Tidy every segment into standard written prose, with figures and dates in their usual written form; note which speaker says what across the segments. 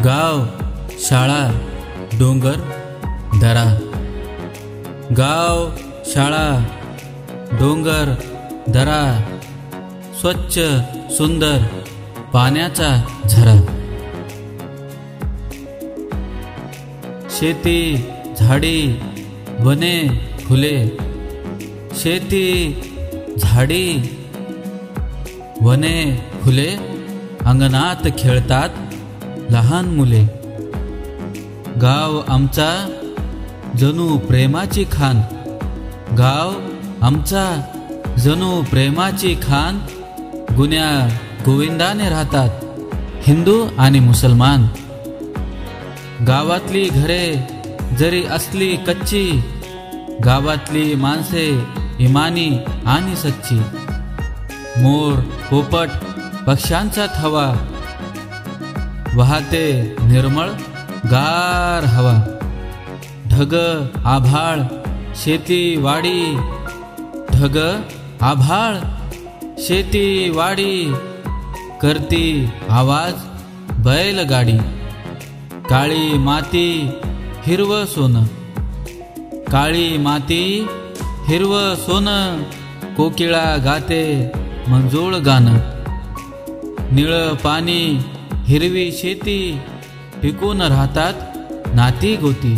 Speaker 1: गाव, शाळा, डोंगर, दरा. गाव, शाळा, डोंगर, दरा, स्वच्छ सुंदर पाण्याचा झरा. शेती, झाडी, वने, फुले. शेती, झाडी, वने, फुले. अंगणात खेळतात लहान मुले. गाव आमचा जणू प्रेमाची खान. गाव आमचा जणू प्रेमाची खान. गुण्या गोविंदाने राहतात हिंदू आणि मुसलमान. गावातली घरे जरी असली कच्ची, गावातली माणसे इमानी आणि सच्ची. मोर, पोपट, पक्ष्यांचा थवा, वाहते निर्मळ गार हवा. ढग, आभाळ, शेती वाडी. ढग, आभाळ, शेती वाडी. करती आवाज बैलगाडी. काळी माती, हिरवं सोनं. काळी माती, हिरवं सोनं. कोकिळा गाते मंजूळ गाणं. निळं पाणी, हिरवी शेती. टिकून राहतात नाती गोती.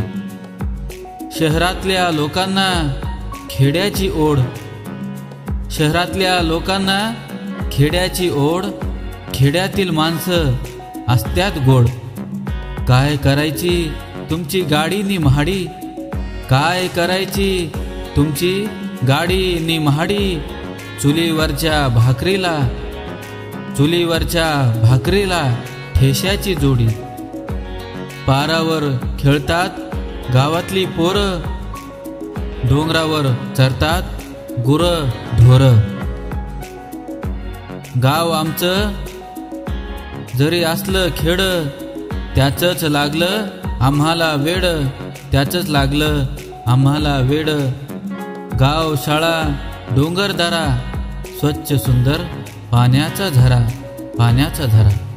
Speaker 1: शहरातल्या लोकांना खेड्याची ओढ. शहरातल्या लोकांना खेड्याची ओढ. खेड्यातील माणसं असत्यात गोड. काय करायची तुमची गाडी नि महाडी. काय करायची तुमची गाडी नि महाडी. चुलीवरच्या भाकरीला, चुलीवरच्या भाकरीला ठेश्याची जोडी. पारावर खेळतात गावातली पोरं. डोंगरावर चरतात गुरं ढोरं. गाव आमचं जरी असलं खेड, त्याचंच लागलं आम्हाला वेड. त्याचंच लागलं आम्हाला वेड. गाव, शाळा, डोंगर, दरा, स्वच्छ सुंदर पाण्याचा झरा. पाण्याचा झरा.